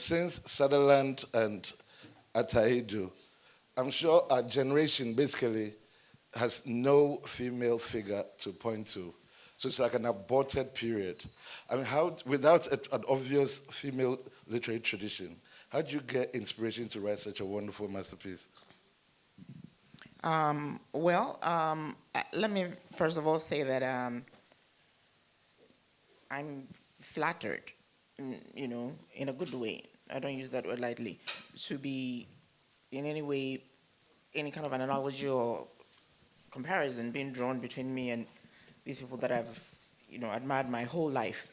Since Sutherland and Ataidu, I'm sure our generation basically has no female figure to point to. So it's like an aborted period. I mean, how, without an obvious female literary tradition, how do you get inspiration to write such a wonderful masterpiece? Let me first of all say that I'm flattered, in a good way. I don't use that word lightly. To be in any way, any kind of an analogy or comparison being drawn between me and these people that I've, admired my whole life.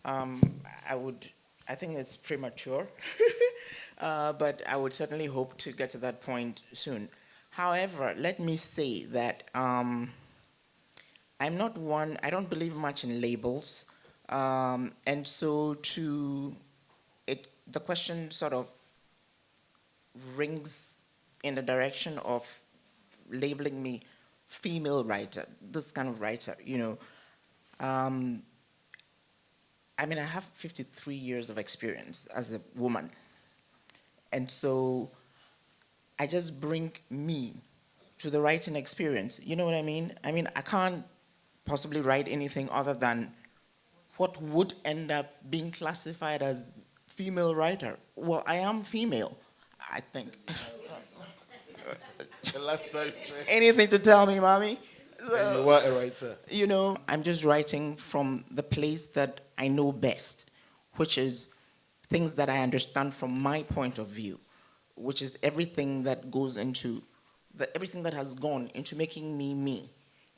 Um, I think it's premature, but I would certainly hope to get to that point soon. However, let me say that I'm not one, I don't believe much in labels. And so the question sort of rings in the direction of labeling me female writer, this kind of writer, Um, I mean, I have 53 years of experience as a woman. And so I just bring me to the writing experience. You know what I mean? I mean, I can't possibly write anything other than what would end up being classified as female writer. Well, I am female, I think. The last time you said, Anything to tell me, mommy? and you were a writer. I'm just writing from the place that I know best, which is things that I understand from my point of view, which is everything that goes into, everything that has gone into making me me.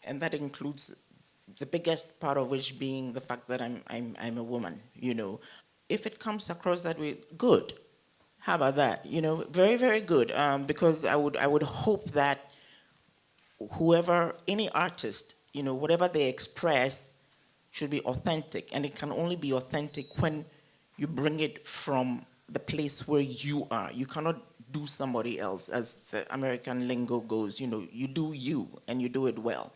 And that includes the biggest part of which being the fact that I'm a woman, If it comes across that way, good. How about that? Very, very good. Because I would hope that whoever, any artist, whatever they express should be authentic. And it can only be authentic when you bring it from the place where you are. You cannot do somebody else, as the American lingo goes. You do you, and you do it well.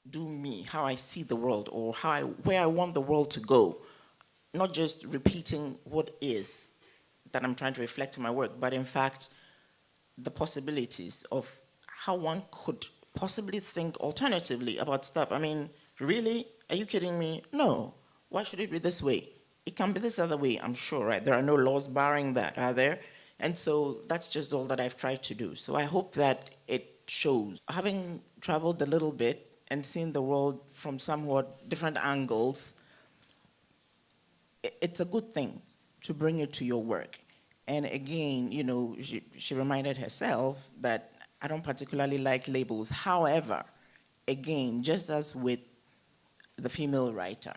Do me, how I see the world, or where I want the world to go. Not just repeating what is that I'm trying to reflect in my work, but in fact, the possibilities of how one could possibly think alternatively about stuff. I mean, really? Are you kidding me? No. Why should it be this way? It can be this other way, I'm sure, right? There are no laws barring that, are there? And so that's just all that I've tried to do. So I hope that it shows. Having traveled a little bit and seen the world from somewhat different angles, it's a good thing to bring it to your work. And again, she reminded herself that I don't particularly like labels. However, again, just as with the female writer,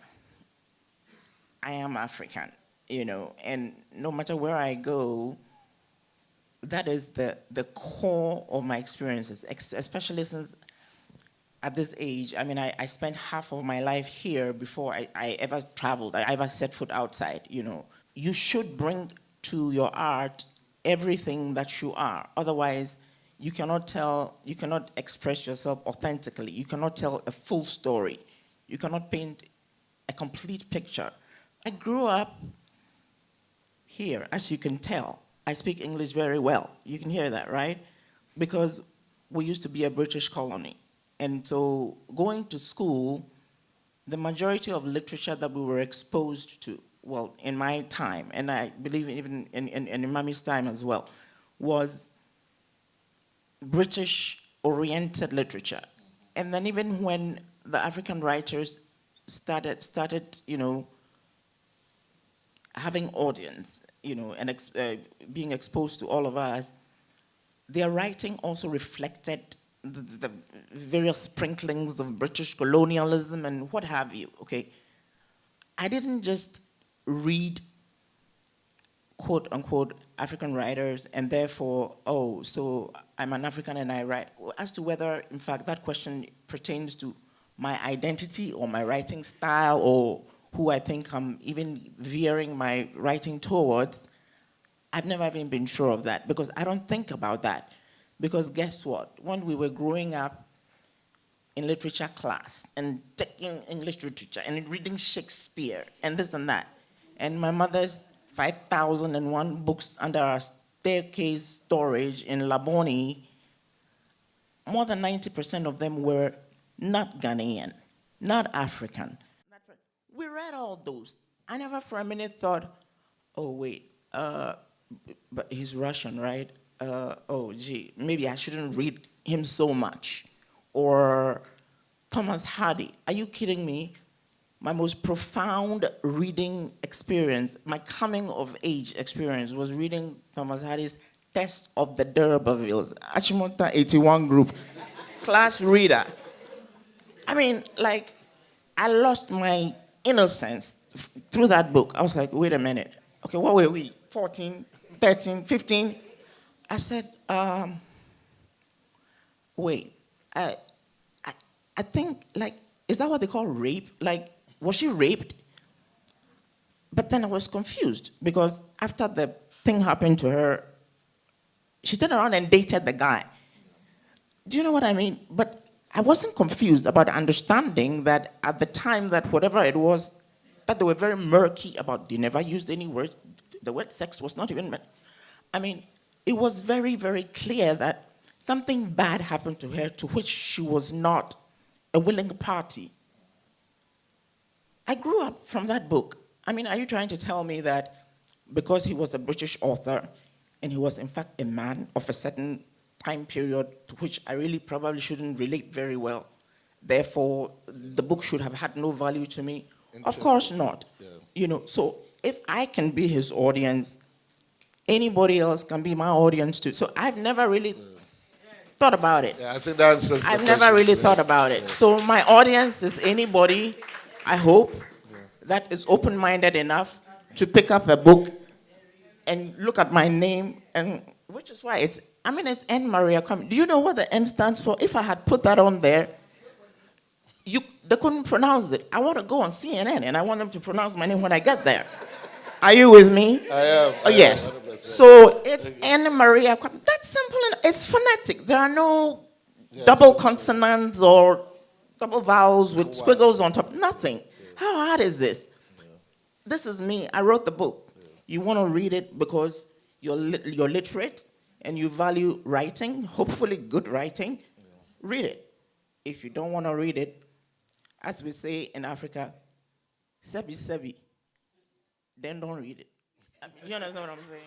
I am African, and no matter where I go, that is the core of my experiences, especially since at this age, I mean, I spent half of my life here before I ever traveled, I ever set foot outside, You should bring to your art everything that you are. Otherwise, you cannot express yourself authentically. You cannot tell a full story. You cannot paint a complete picture. I grew up here, as you can tell. I speak English very well. You can hear that, right? Because we used to be a British colony. And so going to school, the majority of literature that we were exposed to, well, in my time, and I believe even in Mommy's time as well, was British-oriented literature. And then even when the African writers started, having audience, and being exposed to all of us, their writing also reflected the various sprinklings of British colonialism and what have you, okay? I didn't just read quote unquote African writers and therefore, oh, so I'm an African and I write. As to whether, in fact, that question pertains to my identity or my writing style or who I think I'm even veering my writing towards, I've never even been sure of that because I don't think about that. Because guess what? When we were growing up in literature class and taking English literature and reading Shakespeare and this and that, and my mother's 5,001 books under our staircase storage in Laboni, more than 90% of them were not Ghanaian, not African. We read all those. I never for a minute thought, oh, wait, but he's Russian, right? Oh, gee, maybe I shouldn't read him so much. Or Thomas Hardy, are you kidding me? My most profound reading experience, my coming of age experience, was reading Thomas Hardy's Test of the D'Urbervilles, Achimonta 81 group, class reader. I mean, like, I lost my innocence through that book. I was like, wait a minute. Okay, what were we? 14, 13, 15? I said, wait, I think, like, is that what they call rape? Like, was she raped? But then I was confused because after the thing happened to her, she turned around and dated the guy. Do you know what I mean? But I wasn't confused about understanding that at the time that whatever it was, that they were very murky about, they never used any words. The word sex was not even meant. I mean, it was very, very clear that something bad happened to her to which she was not a willing party. I grew up from that book. I mean, are you trying to tell me that because he was a British author and he was in fact a man of a certain time period to which I really probably shouldn't relate very well, therefore the book should have had no value to me? Of course not. Yeah. You know, so if I can be his audience, anybody else can be my audience too. So I've never really thought about it. Yeah, I think that answers the I've question. never really thought about it. So my audience is anybody, I hope, that is open-minded enough to pick up a book and look at my name, and which is why it's N. Maria Kwami. Do you know what the N stands for? If I had put that on there, they couldn't pronounce it. I want to go on CNN and I want them to pronounce my name when I get there. Are you with me? I am. Oh, yes. So it's N. Maria Kwami. That's simple. It's phonetic. There are no double consonants or double vowels with squiggles on top. Nothing. How hard is this? This is me. I wrote the book. You want to read it because you're literate and you value writing, hopefully good writing. Read it. If you don't want to read it, as we say in Africa, sebi sebi, then don't read it. I mean, you understand what I'm saying?